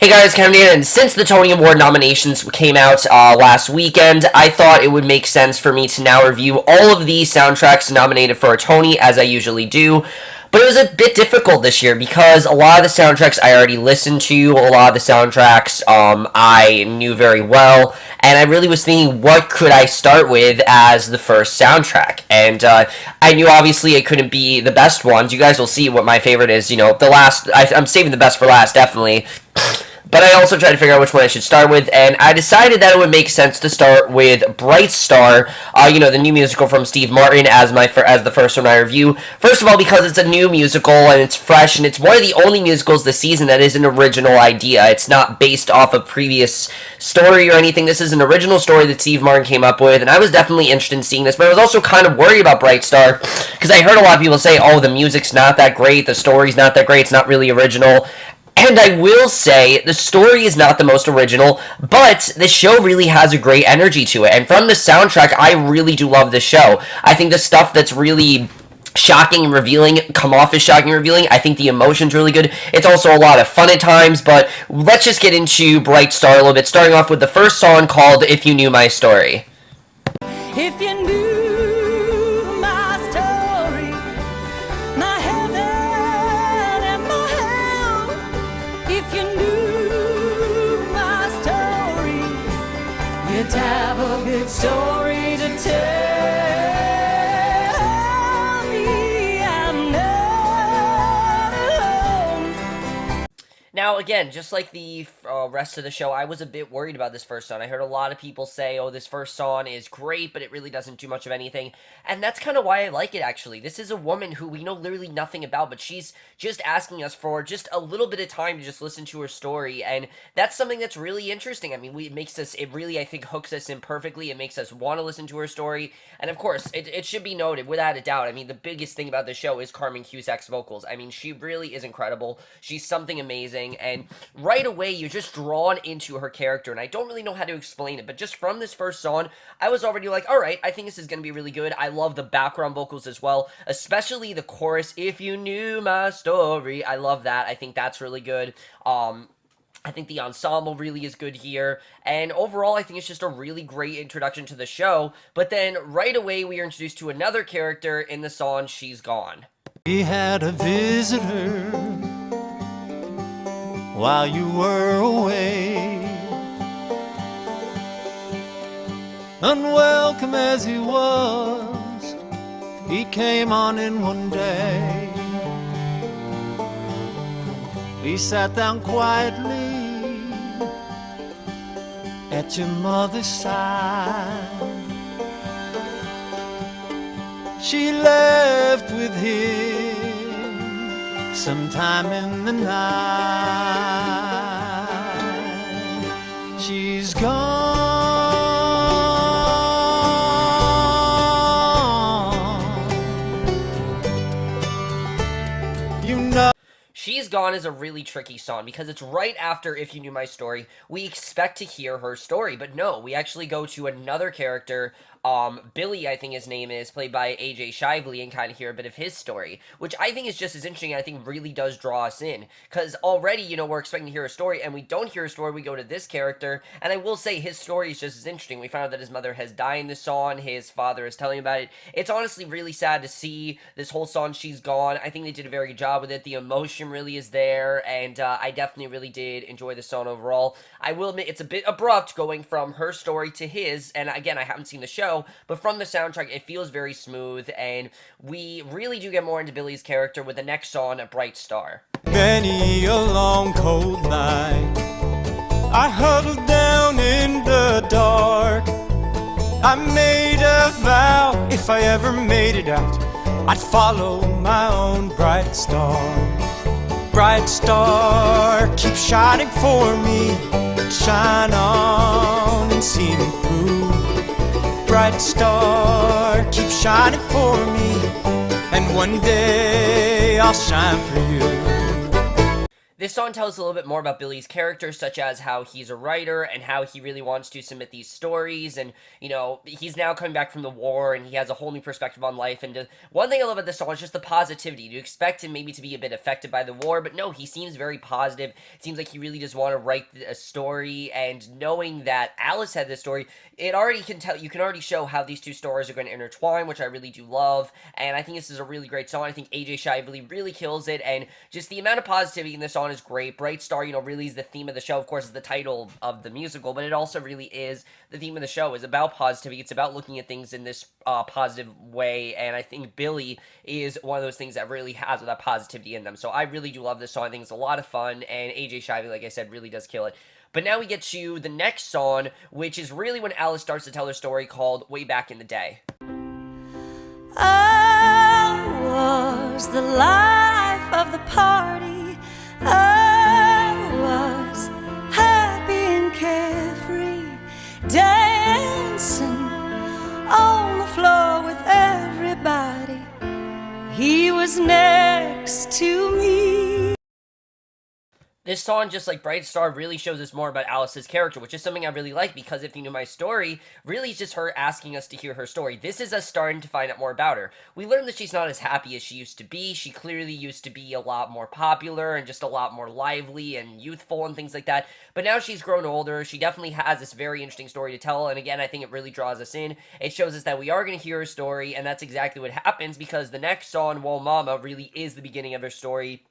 Hey guys, Cant Wait, and since the Tony Award nominations came out last weekend, I thought it would make sense for me to now review all of the soundtracks nominated for a Tony, as I usually do. But it was a bit difficult this year because a lot of the soundtracks I already listened to, a lot of the soundtracks I knew very well, and I really was thinking, what could I start with as the first soundtrack? And I knew obviously it couldn't be the best ones. You guys will see what my favorite is. You know, I'm saving the best for last, definitely. But I also tried to figure out which one I should start with, and I decided that it would make sense to start with Bright Star, the new musical from Steve Martin, as the first one I review. First of all, because it's a new musical, and it's fresh, and it's one of the only musicals this season that is an original idea. It's not based off a previous story or anything. This is an original story that Steve Martin came up with, and I was definitely interested in seeing this, but I was also kind of worried about Bright Star, because I heard a lot of people say, oh, the music's not that great, the story's not that great, it's not really original. And I will say, the story is not the most original, but the show really has a great energy to it. And from the soundtrack, I really do love the show. I think the stuff that's really shocking and revealing come off as shocking and revealing. I think the emotion's really good. It's also a lot of fun at times, but let's just get into Bright Star a little bit, starting off with the first song called If You Knew My Story. If you knew my story, my heaven and my hell. If you knew my story, you'd have a good story to tell me I'm not alone. Now, again, just like the rest of the show, I was a bit worried about this first song. I heard a lot of people say, oh, this first song is great, but it really doesn't do much of anything. And that's kind of why I like it, actually. This is a woman who we know literally nothing about, but she's just asking us for just a little bit of time to just listen to her story. And that's something that's really interesting. I mean, it really, I think, hooks us in perfectly. It makes us want to listen to her story. And of course, it should be noted, without a doubt, I mean, the biggest thing about the show is Carmen Cusack's vocals. I mean, she really is incredible. She's something amazing. And right away, you're just drawn into her character, and I don't really know how to explain it, but just from this first song, I was already like, alright, I think this is going to be really good. I love the background vocals as well, especially the chorus, If You Knew My Story. I love that. I think that's really good. I think the ensemble really is good here, and overall, I think it's just a really great introduction to the show, but then right away, we are introduced to another character in the song, She's Gone. We had a visitor while you were away. Unwelcome as he was, he came on in one day. He sat down quietly at your mother's side. She left with him sometime in the night. She's gone. You know. She's Gone is a really tricky song because it's right after If You Knew My Story. We expect to hear her story, but no, we actually go to another character, Billy, I think his name is, played by AJ Shively, and kind of hear a bit of his story, which I think is just as interesting, and I think really does draw us in, because already, we're expecting to hear a story, and we don't hear a story, we go to this character, and I will say his story is just as interesting. We found out that his mother has died in this song, his father is telling about it. It's honestly really sad to see this whole song, She's Gone. I think they did a very good job with it. The emotion really is there, and I definitely really did enjoy the song overall. I will admit, it's a bit abrupt going from her story to his, and again, I haven't seen the show, but from the soundtrack, it feels very smooth, and we really do get more into Billy's character with the next song, Bright Star. Many a long cold night, I huddled down in the dark. I made a vow, if I ever made it out, I'd follow my own bright star. Bright star, keep shining for me, shine on and see me through. Bright star, keep shining for me, and one day I'll shine for you. This song tells a little bit more about Billy's character, such as how he's a writer and how he really wants to submit these stories. And, you know, he's now coming back from the war and he has a whole new perspective on life. And one thing I love about this song is just the positivity. You expect him maybe to be a bit affected by the war, but no, he seems very positive. It seems like he really does want to write a story. And knowing that Alice had this story, it already can tell, you can already show how these two stories are going to intertwine, which I really do love. And I think this is a really great song. I think AJ Shively really kills it. And just the amount of positivity in this song is great. Bright Star, you know, really is the theme of the show. Of course, is the title of the musical, but it also really is the theme of the show. Is about positivity. It's about looking at things in this positive way, and I think Billy is one of those things that really has that positivity in them. So I really do love this song. I think it's a lot of fun, and AJ Shively, like I said, really does kill it. But now we get to the next song, which is really when Alice starts to tell her story, called Way Back in the Day. I was the life of the party. I was happy and carefree, dancing on the floor with everybody. He was next to me. This song, just like Bright Star, really shows us more about Alice's character, which is something I really like, because if you knew my story, really it's just her asking us to hear her story. This is us starting to find out more about her. We learned that she's not as happy as she used to be. She clearly used to be a lot more popular and just a lot more lively and youthful and things like that. But now she's grown older. She definitely has this very interesting story to tell, and again, I think it really draws us in. It shows us that we are going to hear her story, and that's exactly what happens, because the next song, Whoa Mama, really is the beginning of her story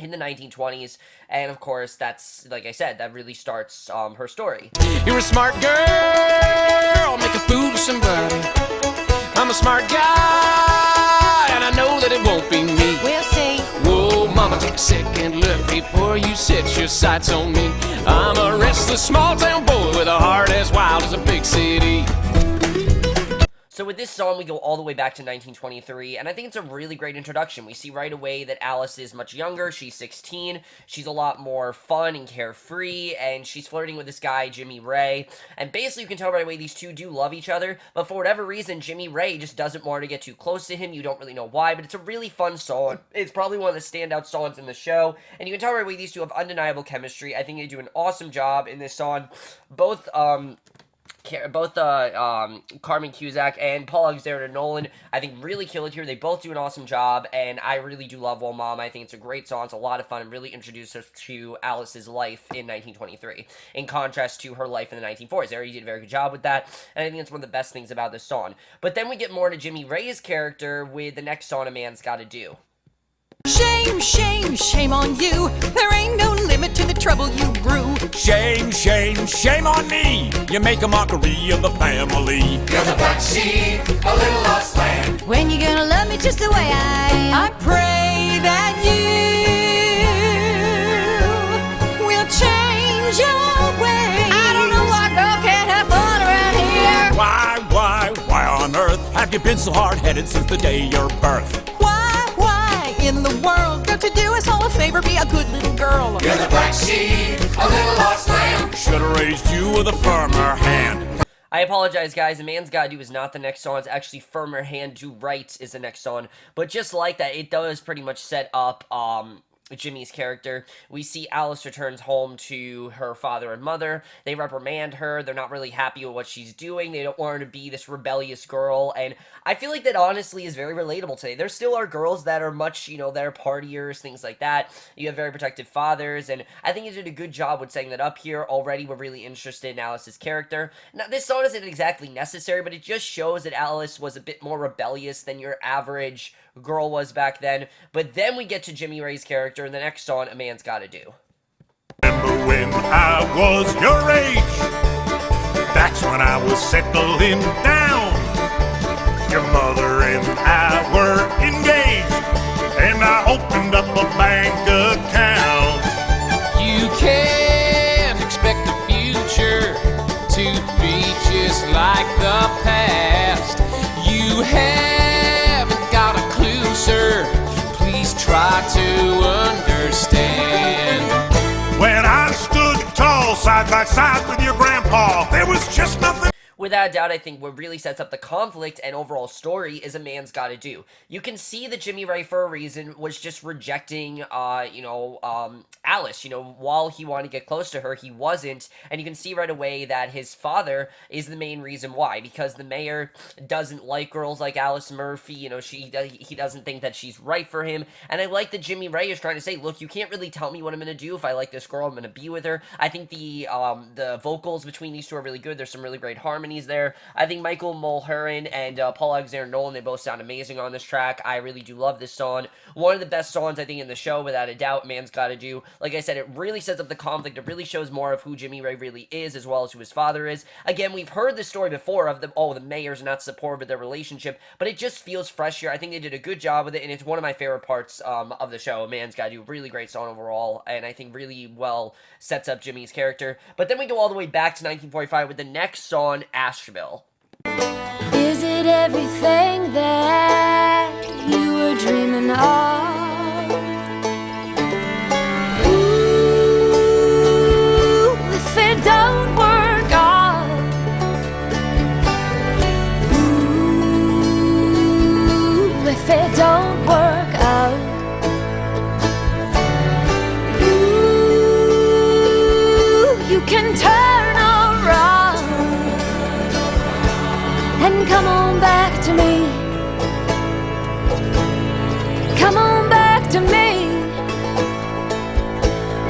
in the 1920s, and of course, that's, like I said, that really starts her story. You're a smart girl, make a fool of somebody. I'm a smart guy, and I know that it won't be me. We'll see. Whoa, mama, take a second look before you set your sights on me. I'm a restless small town boy with a heart as wild as a big city. So with this song, we go all the way back to 1923, and I think it's a really great introduction. We see right away that Alice is much younger. She's 16. She's a lot more fun and carefree, and she's flirting with this guy, Jimmy Ray. And basically, you can tell right away these two do love each other, but for whatever reason, Jimmy Ray just doesn't want to get too close to him. You don't really know why, but it's a really fun song. It's probably one of the standout songs in the show, and you can tell right away these two have undeniable chemistry. I think they do an awesome job in this song. Both Carmen Cusack and Paul Alexander Nolan, I think, really kill it here. They both do an awesome job, and I really do love Whoa Mama. I think it's a great song. It's a lot of fun and really introduces us to Alice's life in 1923, in contrast to her life in the 1940s. They already did a very good job with that, and I think it's one of the best things about this song. But then we get more to Jimmy Ray's character with the next song, A Man's Gotta Do. Shame, shame, shame on you. There ain't no limit to the trouble you brew. Shame, shame, shame on me. You make a mockery of the family. You're the black sheep, a little lost lamb. When you gonna love me just the way I am? I pray that you will change your ways. I don't know why girl can't have fun around here. Why on earth have you been so hard-headed since the day of your birth? Why in the world? Don't you do us all a favor, be a good little girl. You're the black sheep, a little lost lamb. Should've raised you with a firmer hand. I apologize, guys. A Man's Gotta Do is not the next song. It's actually Firmer Hand to Right is the next song. But just like that, it does pretty much set up Jimmy's character. We see Alice returns home to her father and mother. They reprimand her. They're not really happy with what she's doing. They don't want her to be this rebellious girl. And I feel like that honestly is very relatable today. There still are girls that are much, you know, that are partiers, things like that. You have very protective fathers. And I think you did a good job with setting that up here. Already we're really interested in Alice's character. Now, this song isn't exactly necessary, but it just shows that Alice was a bit more rebellious than your average girl was back then. But then we get to Jimmy Ray's character in the next song, A Man's Gotta Do. Remember when I was your age? That's when I was settling down. Your mother and I were engaged, and I opened up a bank account. You can't expect the future to be just like the past. You haven't got a clue, sir. Please try to understand. When I stood tall side by side with your grandpa, there was just nothing. without a doubt, I think what really sets up the conflict and overall story is A Man's Gotta Do. You can see that Jimmy Ray, for a reason, was just rejecting, Alice. While he wanted to get close to her, he wasn't, and you can see right away that his father is the main reason why, because the mayor doesn't like girls like Alice Murphy. He doesn't think that she's right for him, and I like that Jimmy Ray is trying to say, look, you can't really tell me what I'm gonna do. If I like this girl, I'm gonna be with her. I think the vocals between these two are really good. There's some really great harmonies there. I think Michael Mulhern and Paul Alexander Nolan, they both sound amazing on this track. I really do love this song. One of the best songs, I think, in the show, without a doubt. Man's Gotta Do. Like I said, it really sets up the conflict. It really shows more of who Jimmy Ray really is, as well as who his father is. Again, we've heard this story before of the mayor's not supportive of their relationship, but it just feels fresh here. I think they did a good job with it, and it's one of my favorite parts of the show. Man's Gotta Do. Really great song overall, and I think really well sets up Jimmy's character. But then we go all the way back to 1945 with the next song, Asheville. Is it everything that you were dreaming of? Ooh, if it don't work out. Ooh, if it don't work out. Ooh, you can turn around and come on back to me. Come on back to me.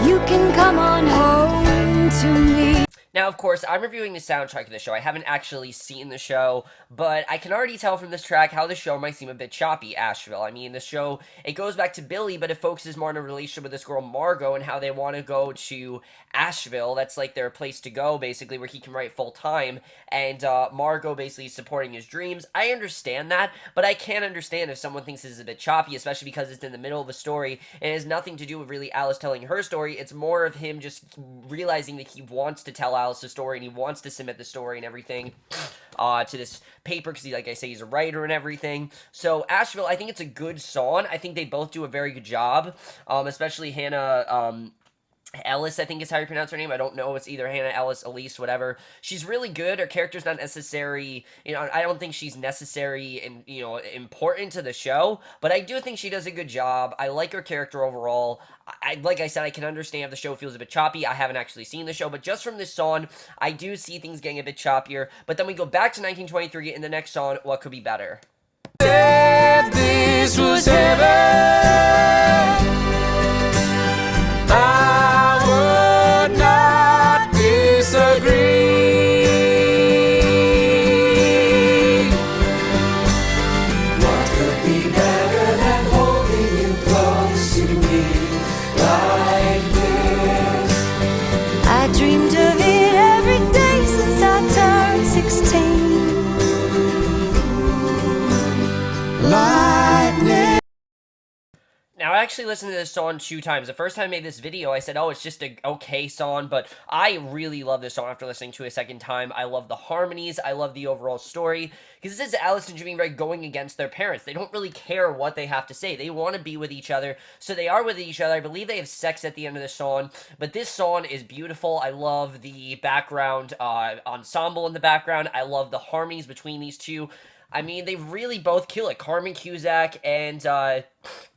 You can come on home to me. Now, of course, I'm reviewing the soundtrack of the show. I haven't actually seen the show, but I can already tell from this track how the show might seem a bit choppy, Asheville. I mean, the show, it goes back to Billy, but it focuses more on a relationship with this girl, Margot, and how they want to go to Asheville. That's like their place to go, basically, where he can write full-time, and Margot basically supporting his dreams. I understand that, but I can't understand if someone thinks this is a bit choppy, especially because it's in the middle of a story, and it has nothing to do with really Alice telling her story. It's more of him just realizing that he wants to tell Alice's story, and he wants to submit the story and everything to this paper, because like I say, he's a writer and everything. So Asheville, I think it's a good song. I think they both do a very good job, especially Hannah Ellis, I think is how you pronounce her name. I don't know. It's either Hannah Ellis, Elise, whatever. She's really good. Her character's not necessary. I don't think she's necessary and, important to the show, but I do think she does a good job. I like her character overall. Like I said, I can understand if the show feels a bit choppy. I haven't actually seen the show, but just from this song, I do see things getting a bit choppier. But then we go back to 1923 in the next song, What Could Be Better? Said this was heaven. I would not disagree. What could be better than holding you close to me like this? I dreamed of it every day since I turned 16. Lightning. Now, I actually listened to this song 2 times. The first time I made this video, I said, oh, it's just a okay song, but I really love this song after listening to it a second time. I love the harmonies. I love the overall story, because this is Alice and Jimmy Ray going against their parents. They don't really care what they have to say. They want to be with each other, so they are with each other. I believe they have sex at the end of the song, but this song is beautiful. I love the background ensemble in the background. I love the harmonies between these two. I mean, they really both kill it. Carmen Cusack and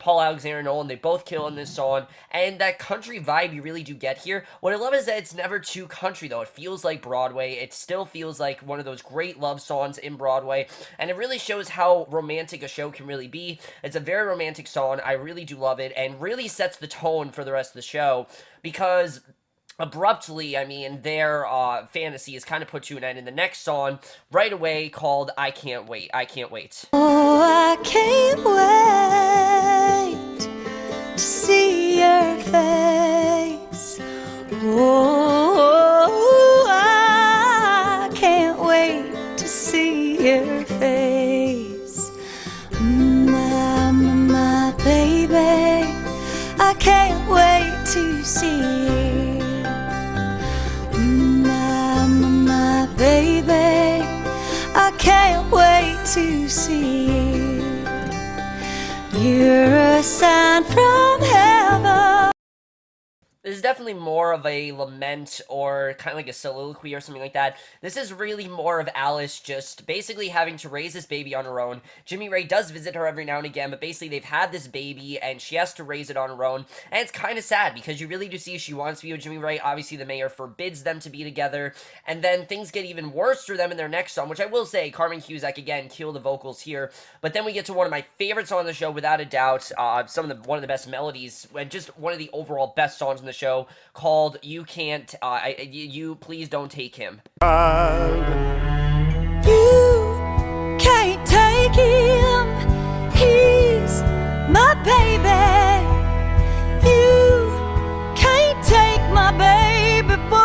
Paul Alexander Nolan, they both kill in this song. And that country vibe you really do get here. What I love is that it's never too country, though. It feels like Broadway. It still feels like one of those great love songs in Broadway. And it really shows how romantic a show can really be. It's a very romantic song. I really do love it. And really sets the tone for the rest of the show. Because abruptly, I mean, their fantasy is kind of put to an end in the next song right away, called I Can't Wait. I Can't Wait. Oh, I can't wait to see your face. Oh, I can't wait to see your face. My baby, I can't wait to see you. My baby, I can't wait to see you. You're a sign from heaven. This is definitely definitely more of a lament or kind of like a soliloquy or something like that. This is really more of Alice just basically having to raise this baby on her own. Jimmy Ray does visit her every now and again, but basically they've had this baby and she has to raise it on her own. And it's kind of sad because you really do see she wants to be with Jimmy Ray. Obviously, the mayor forbids them to be together. And then things get even worse for them in their next song, which I will say, Carmen Cusack, again, killed the vocals here. But then we get to one of my favorite songs on the show, without a doubt. One of the best melodies, and just one of the overall best songs in the show, called You Can't, You Please Don't Take Him. You can't take him, he's my baby. You can't take my baby boy.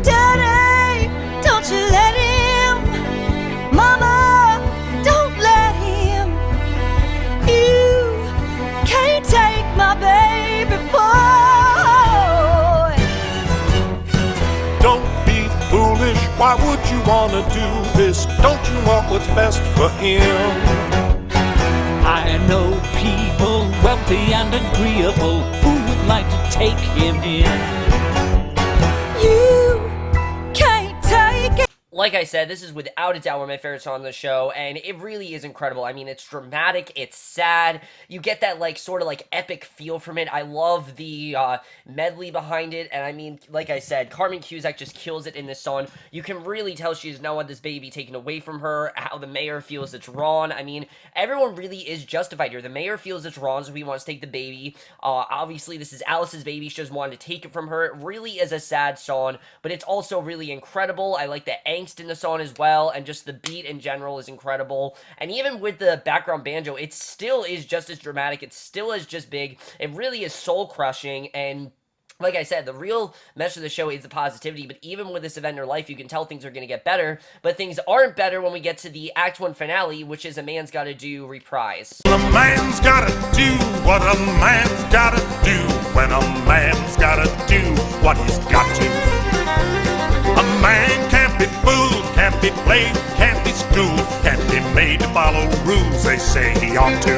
Daddy, don't you let him. Mama, don't let him. You can't take my baby boy. Don't be foolish, why would you wanna do this? Don't you want what's best for him? I know people wealthy and agreeable who would like to take him in. You can't take it. Like I said, this is without a doubt one of my favorite songs on the show, and it really is incredible. I mean, it's dramatic, it's sad, you get that, like, sort of, like, epic feel from it. I love the medley behind it, and I mean, like I said, Carmen Cusack just kills it in this song. You can really tell she does not want this baby taken away from her, how the mayor feels it's wrong. I mean, everyone really is justified here. The mayor feels it's wrong, so he wants to take the baby. Obviously, this is Alice's baby, she just wanted to take it from her. It really is a sad song, but it's also really incredible. I like the angst in the song as well, and just the beat in general is incredible. And even with the background banjo, it still is just as dramatic, it still is just big, it really is soul-crushing. And like I said, the real message of the show is the positivity, but even with this event in her life, you can tell things are going to get better, but things aren't better when we get to the Act 1 finale, which is A Man's Gotta Do reprise. A man's gotta do what a man's gotta do when a man's gotta do what he's got to. A man can't be fooled, can't be played, can't be schooled, can't be made to follow rules they say he ought to.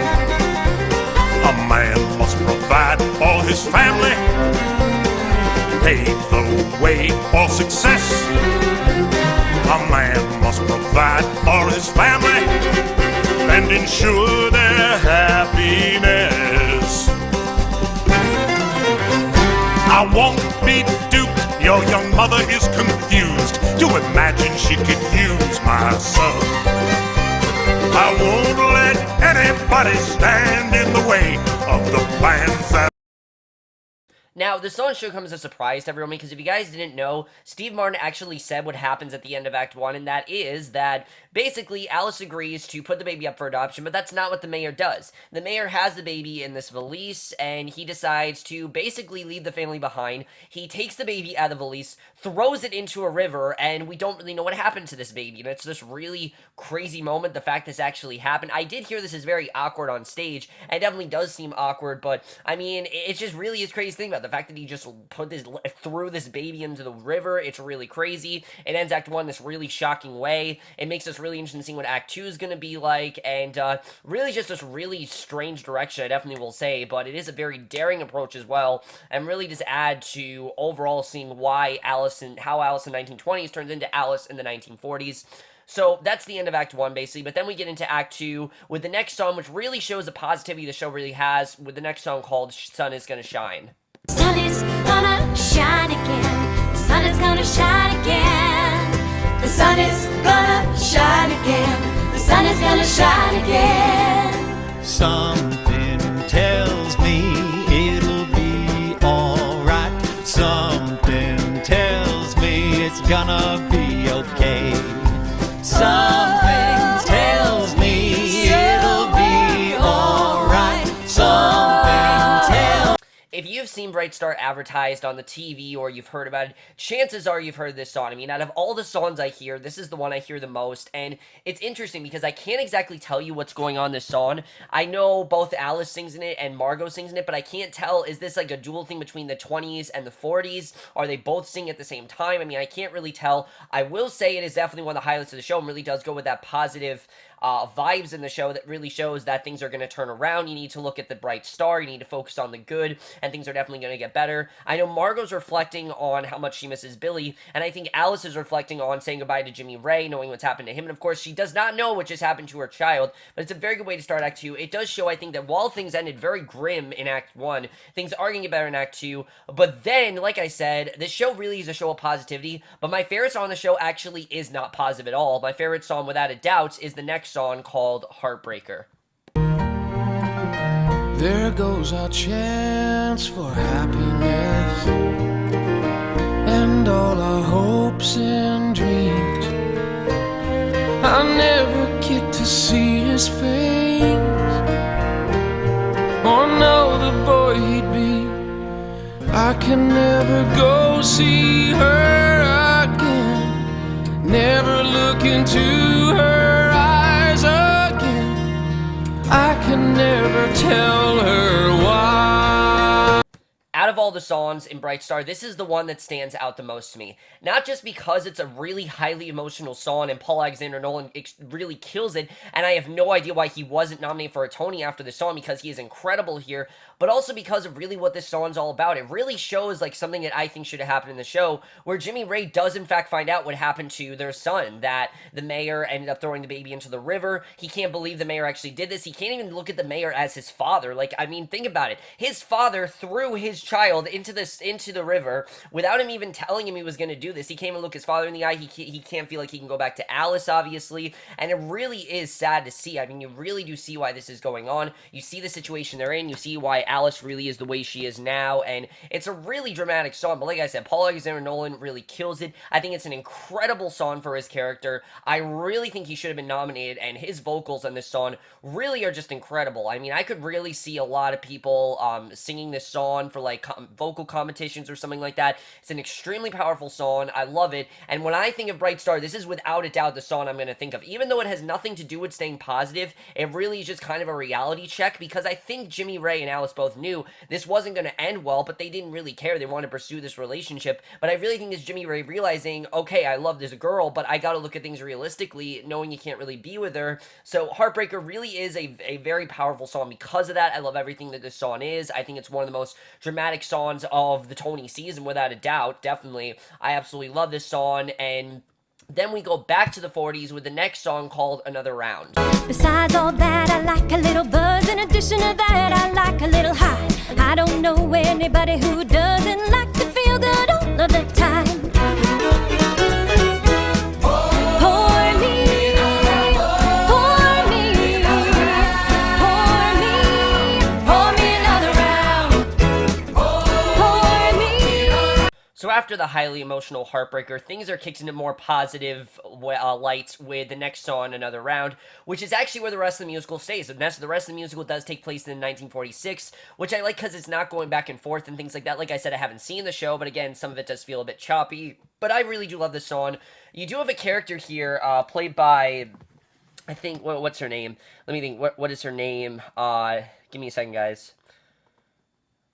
A man must provide for his family, pave the way for success. A man must provide for his family and ensure their happiness. I won't be duped, your young mother is confused to imagine she could use my son. I won't let anybody stand in the way of the plans that. Now, this song should come as a surprise to everyone, because if you guys didn't know, Steve Martin actually said what happens at the end of Act 1, and that is that basically Alice agrees to put the baby up for adoption, but that's not what the mayor does. The mayor has the baby in this valise, and he decides to basically leave the family behind. He takes the baby out of the valise, throws it into a river, and we don't really know what happened to this baby, and it's this really crazy moment, the fact this actually happened. I did hear this is very awkward on stage, and it definitely does seem awkward, but, I mean, it just really is crazy to think about. The fact that he just threw this baby into the river, it's really crazy. It ends Act 1 this really shocking way. It makes us really interested in seeing what Act 2 is going to be like, and really just this really strange direction, I definitely will say, but it is a very daring approach as well, and really just add to overall seeing how Alice in the 1920s turns into Alice in the 1940s. So that's the end of Act 1, basically, but then we get into Act 2 with the next song, which really shows the positivity the show really has, with the next song called Sun Is Gonna Shine. Sun is gonna shine again. The sun is gonna shine again. The sun is gonna shine again. The sun is gonna shine again. Something tells me it'll be alright. Something tells me it's gonna be okay. Something tells me it'll be alright. Something tells. If you've seen Bright Star advertised on the TV or you've heard about it, chances are you've heard this song. I mean, out of all the songs I hear, this is the one I hear the most, and it's interesting because I can't exactly tell you what's going on in this song. I know both Alice sings in it and Margot sings in it, but I can't tell, is this like a dual thing between the 20s and the 40s? Are they both singing at the same time? I mean, I can't really tell. I will say it is definitely one of the highlights of the show and really does go with that positive vibes in the show that really shows that things are going to turn around. You need to look at the bright star, you need to focus on the good, and things are definitely going to get better. I know Margot's reflecting on how much she misses Billy, and I think Alice is reflecting on saying goodbye to Jimmy Ray, knowing what's happened to him, and of course she does not know what just happened to her child, but it's a very good way to start Act 2. It does show, I think, that while things ended very grim in Act 1, things are going to get better in Act 2, but then, like I said, this show really is a show of positivity, but my favorite song on the show actually is not positive at all. My favorite song, without a doubt, is the next song called Heartbreaker. There goes our chance for happiness and all our hopes and dreams. I never get to see his face or know the boy he'd be. I can never go see her again, never look into her eyes again. I can never tell her why. Out of all the songs in Bright Star, this is the one that stands out the most to me. Not just because it's a really highly emotional song and Paul Alexander Nolan really kills it, and I have no idea why he wasn't nominated for a Tony after this song because he is incredible here, but also because of really what this song's all about. It really shows like something that I think should have happened in the show, where Jimmy Ray does in fact find out what happened to their son, that the mayor ended up throwing the baby into the river. He can't believe the mayor actually did this. He can't even look at the mayor as his father. Like, I mean, think about it. His father threw his child into the river without him even telling him he was going to do this. He can't even look his father in the eye. He can't feel like he can go back to Alice, obviously, and it really is sad to see. I mean, you really do see why this is going on. You see the situation they're in. You see why Alice really is the way she is now, and it's a really dramatic song, but like I said, Paul Alexander Nolan really kills it. I think it's an incredible song for his character. I really think he should have been nominated, and his vocals on this song really are just incredible. I mean, I could really see a lot of people singing this song for like vocal competitions or something like that. It's an extremely powerful song. I love it, and when I think of Bright Star, this is without a doubt the song I'm going to think of. Even though it has nothing to do with staying positive, it really is just kind of a reality check, because I think Jimmy Ray and Alice both knew this wasn't going to end well, but they didn't really care. They wanted to pursue this relationship, but I really think it's Jimmy Ray realizing, okay, I love this girl, but I got to look at things realistically, knowing you can't really be with her. So Heartbreaker really is a very powerful song because of that. I love everything that this song is. I think it's one of the most dramatic songs of the Tony season, without a doubt, definitely. I absolutely love this song, and then we go back to the 40s with the next song called Another Round. Besides all that, I like a little buzz. In addition to that, I like a little high. I don't know anybody who doesn't like to feel good all of the time. Pour me, pour me, pour me, pour me another round. Pour me. So after the highly emotional Heartbreaker, things are kicked into more positive lights with the next song, Another Round, which is actually where the rest of the musical stays. The rest of the musical does take place in 1946, which I like because it's not going back and forth and things like that. Like I said, I haven't seen the show, but again, some of it does feel a bit choppy, but I really do love this song. You do have a character here, played by, I think, what's her name? Let me think, what is her name? Give me a second, guys.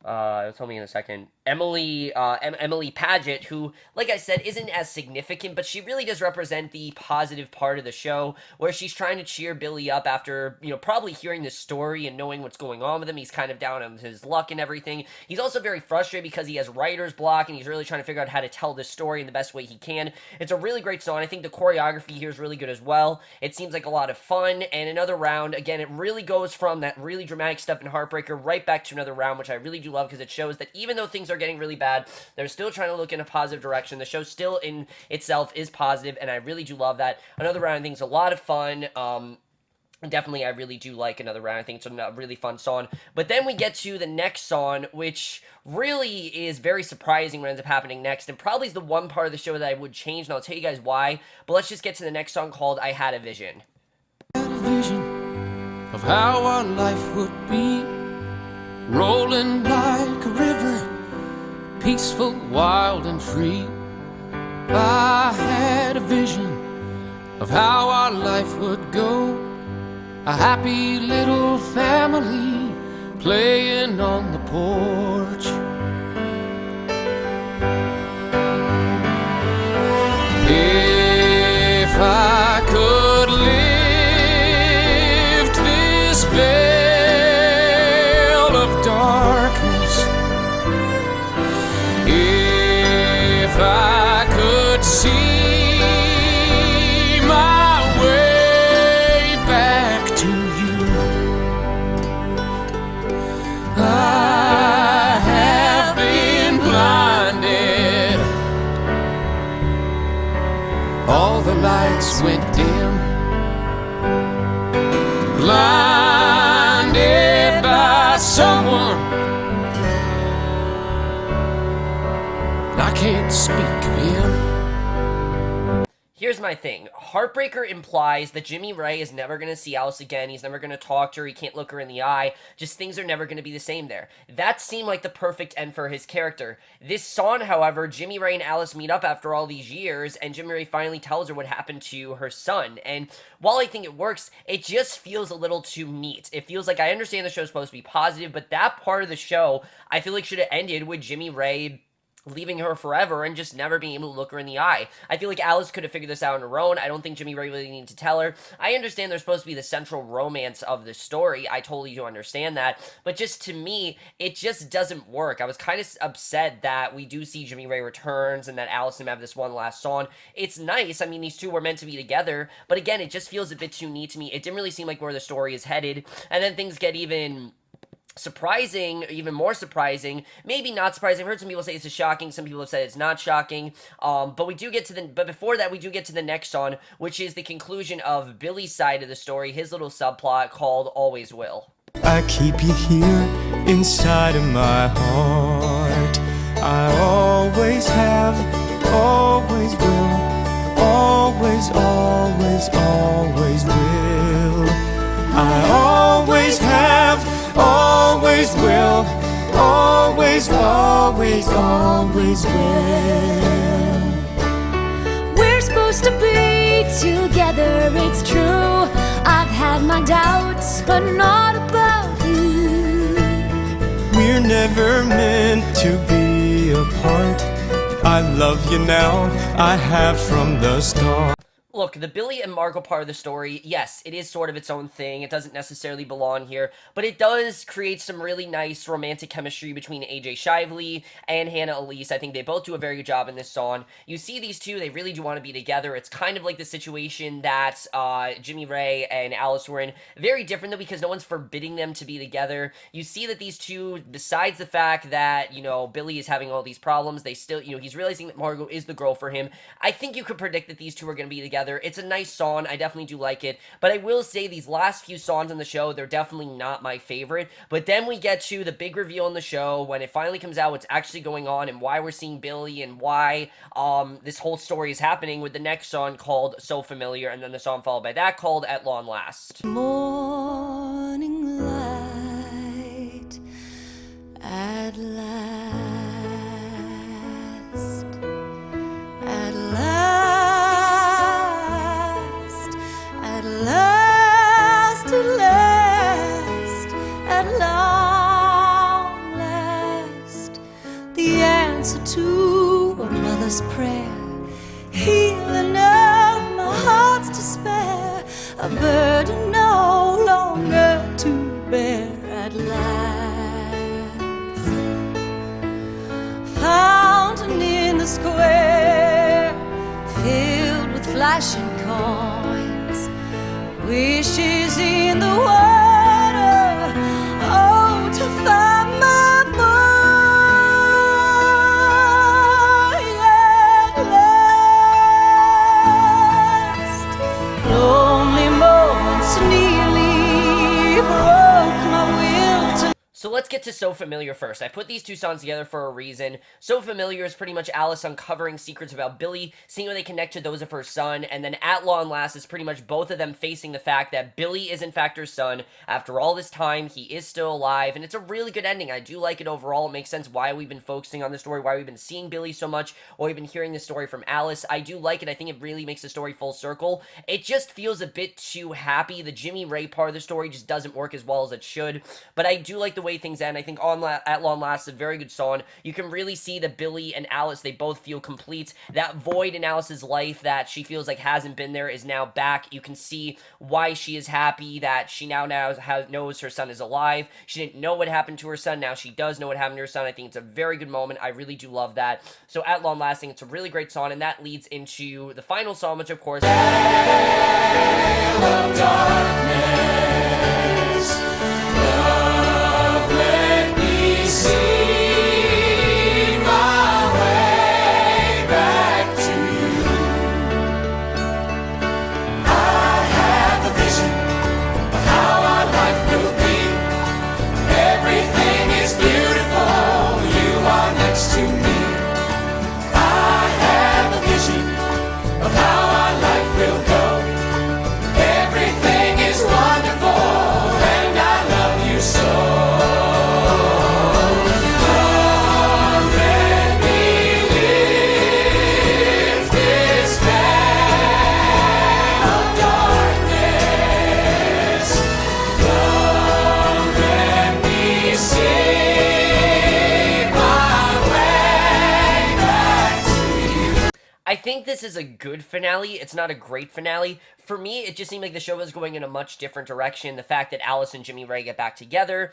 Tell me in a second. Emily Paget, who, like I said, isn't as significant, but she really does represent the positive part of the show, where she's trying to cheer Billy up after, probably hearing this story and knowing what's going on with him. He's kind of down on his luck and everything. He's also very frustrated because he has writer's block, and he's really trying to figure out how to tell this story in the best way he can. It's a really great song. I think the choreography here is really good as well. It seems like a lot of fun, and Another Round, again, it really goes from that really dramatic stuff in Heartbreaker right back to Another Round, which I really do love, because it shows that even though things are getting really bad, they're still trying to look in a positive direction. The show still in itself is positive, and I really do love that. Another Round, I think, is a lot of fun. Definitely, I really do like Another Round. I think it's a really fun song. But then we get to the next song, which really is very surprising what ends up happening next, and probably is the one part of the show that I would change, and I'll tell you guys why. But let's just get to the next song called I Had a Vision. I had a vision of how our life would be, rolling like a river, peaceful, wild, and free. I had a vision of how our life would go, a happy little family playing on the porch. If I could live lights went dim. Blinded by someone I can't speak of him. Here's my thing. Heartbreaker implies that Jimmy Ray is never going to see Alice again. He's never going to talk to her. He can't look her in the eye. Just things are never going to be the same there. That seemed like the perfect end for his character. This song, however, Jimmy Ray and Alice meet up after all these years, and Jimmy Ray finally tells her what happened to her son. And while I think it works, it just feels a little too neat. It feels like, I understand the show's supposed to be positive, but that part of the show, I feel like should have ended with Jimmy Ray leaving her forever and just never being able to look her in the eye. I feel like Alice could have figured this out on her own. I don't think Jimmy Ray really needed to tell her. I understand they're supposed to be the central romance of the story. I totally do understand that. But just to me, it just doesn't work. I was kind of upset that we do see Jimmy Ray returns and that Alice and him have this one last song. It's nice. I mean, these two were meant to be together. But again, it just feels a bit too neat to me. It didn't really seem like where the story is headed. And then things get even surprising, even more surprising, maybe not surprising. I've heard some people say it's shocking, some people have said it's not shocking, but before that, we do get to the next song, which is the conclusion of Billy's side of the story, his little subplot called Always Will. I keep you here inside of my heart. I always have, always will, always, always, always will. I always have, always will, always, always, always will. We're supposed to be together, it's true. I've had my doubts, but not about you. We're never meant to be apart. I love you now, I have from the start. Look, the Billy and Margot part of the story, yes, it is sort of its own thing. It doesn't necessarily belong here, but it does create some really nice romantic chemistry between AJ Shively and Hannah Elise. I think they both do a very good job in this song. You see these two, they really do want to be together. It's kind of like the situation that Jimmy Ray and Alice were in. Very different, though, because no one's forbidding them to be together. You see that these two, besides the fact that, Billy is having all these problems, they still, he's realizing that Margot is the girl for him. I think you could predict that these two are going to be together. It's a nice song. I definitely do like it. But I will say these last few songs on the show, they're definitely not my favorite. But then we get to the big reveal in the show when it finally comes out what's actually going on and why we're seeing Billy and why this whole story is happening with the next song called So Familiar, and then the song followed by that called At Long Last. Morning light at last, at last, at last, at last, at long last, the answer to a mother's prayer, healing of my heart's despair, a burden no longer to bear at last. Fountain in the square, filled with flashing coins, wishes in the water, oh, to find my boy at last. Lonely moments nearly broke my will to. So let's get to So Familiar first. I put these two songs together for a reason. So Familiar is pretty much Alice uncovering secrets about Billy, seeing how they connect to those of her son, and then At Long Last is pretty much both of them facing the fact that Billy is in fact her son. After all this time, he is still alive, and it's a really good ending. I do like it overall. It makes sense why we've been focusing on the story, why we've been seeing Billy so much, why we've been hearing the story from Alice. I do like it. I think it really makes the story full circle. It just feels a bit too happy. The Jimmy Ray part of the story just doesn't work as well as it should, but I do like the way things end. I think At Long Last is a very good song. You can really see that Billy and Alice, they both feel complete. That void in Alice's life that she feels like hasn't been there is now back. You can see why she is happy that she now knows her son is alive. She didn't know what happened to her son. Now she does know what happened to her son. I think it's a very good moment. I really do love that. So At Long Lasting, it's a really great song, and that leads into the final song, which of course... Veil of darkness, love, let me see my way back to you. next to me. I have a vision of how our life will go. Everything is wonderful and I love you so. Come let me live this man of darkness. Come let me see my way back to you. I think this is a good finale. It's not a great finale. For me, it just seemed like the show was going in a much different direction. The fact that Alice and Jimmy Ray get back together,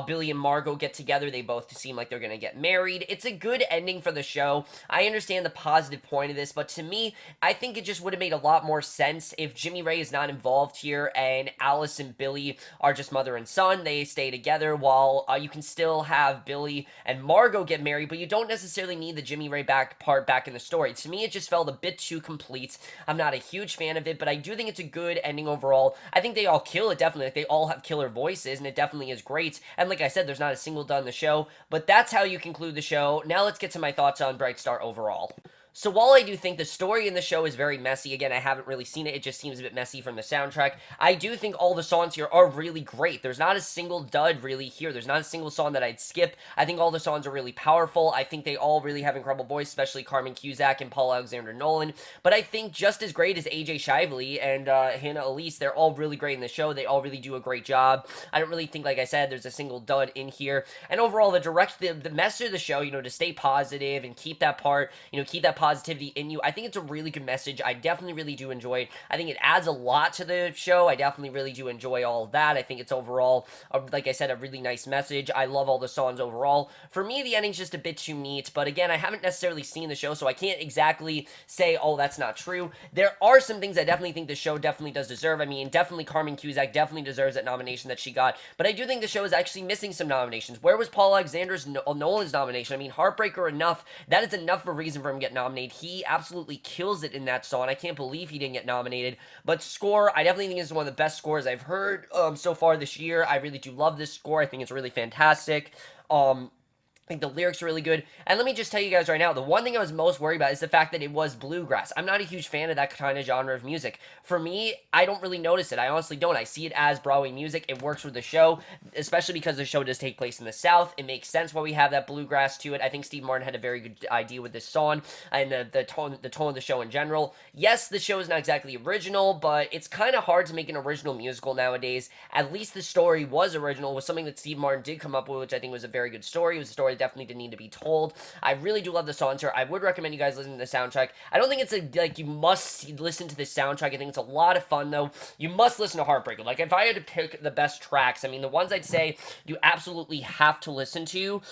Billy and Margot get together, they both seem like they're going to get married. It's a good ending for the show. I understand the positive point of this, but to me, I think it just would have made a lot more sense if Jimmy Ray is not involved here and Alice and Billy are just mother and son. They stay together while you can still have Billy and Margot get married, but you don't necessarily need the Jimmy Ray part back in the story. To me, it just felt a bit too complete. I'm not a huge fan of it, but I do think it's a good ending overall. I think they all kill it, definitely. Like, they all have killer voices, and it definitely is great. And like I said, there's not a single dud in the show, but that's how you conclude the show. Now let's get to my thoughts on Bright Star overall. So while I do think the story in the show is very messy, again, I haven't really seen it, it just seems a bit messy from the soundtrack, I do think all the songs here are really great. There's not a single dud really here. There's not a single song that I'd skip. I think all the songs are really powerful. I think they all really have incredible voice, especially Carmen Cusack and Paul Alexander Nolan. But I think just as great as AJ Shively and Hannah Elise, they're all really great in the show. They all really do a great job. I don't really think, like I said, there's a single dud in here. And overall, the message of the show, to stay positive and keep that part, keep that positivity in you. I think it's a really good message. I definitely really do enjoy it. I think it adds a lot to the show. I definitely really do enjoy all of that. I think it's overall, like I said, a really nice message. I love all the songs overall. For me, the ending's just a bit too neat, but again, I haven't necessarily seen the show, so I can't exactly say, oh, that's not true. There are some things I definitely think the show definitely does deserve. I mean, definitely Carmen Cusack definitely deserves that nomination that she got, but I do think the show is actually missing some nominations. Where was Paul Alexander Nolan's nomination? I mean, Heartbreaker enough. That is enough of a reason for him to get nominated. He absolutely kills it in that song. I can't believe he didn't get nominated. But score, I definitely think this is one of the best scores I've heard so far this year. I really do love this score. I think it's really fantastic. I think the lyrics are really good. And let me just tell you guys right now, the one thing I was most worried about is the fact that it was bluegrass. I'm not a huge fan of that kind of genre of music. For me, I don't really notice it. I honestly don't. I see it as Broadway music. It works with the show, especially because the show does take place in the South. It makes sense why we have that bluegrass to it. I think Steve Martin had a very good idea with this song and the tone of the show in general. Yes, the show is not exactly original, but it's kind of hard to make an original musical nowadays. At least the story was original. It was something that Steve Martin did come up with, which I think was a very good story. It was a story definitely didn't need to be told. I really do love the songs here. I would recommend you guys listen to the soundtrack. I don't think it's you must listen to the soundtrack. I think it's a lot of fun though. You must listen to Heartbreaker. Like if I had to pick the best tracks, I mean the ones I'd say you absolutely have to listen to,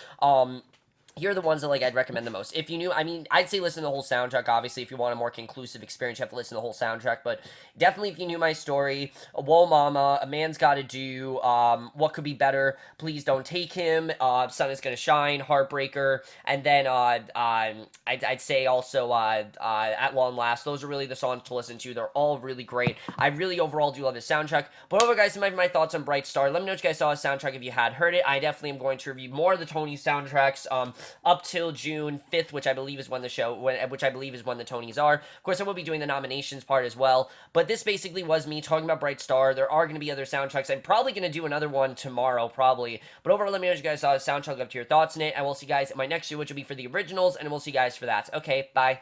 here are the ones that I'd recommend the most. If you knew, I mean, I'd say listen to the whole soundtrack. Obviously, if you want a more conclusive experience, you have to listen to the whole soundtrack. But definitely, if you knew my story, Whoa Mama, A Man's Gotta Do, What Could Be Better, Please Don't Take Him, Sun Is Gonna Shine, Heartbreaker, and then I'd say also At Long Last. Those are really the songs to listen to. They're all really great. I really overall do love the soundtrack. But overall, guys, some of my thoughts on Bright Star. Let me know what you guys saw the soundtrack if you had heard it. I definitely am going to review more of the Tony soundtracks. Up till June 5th, which I believe is when the Tonys are. Of course, I will be doing the nominations part as well, but this basically was me talking about Bright Star. There are going to be other soundtracks. I'm probably going to do another one tomorrow, probably, but overall, let me know what you guys saw the soundtrack, up to your thoughts in it, and we'll see you guys in my next show, which will be for the originals, and we'll see you guys for that. Okay, bye.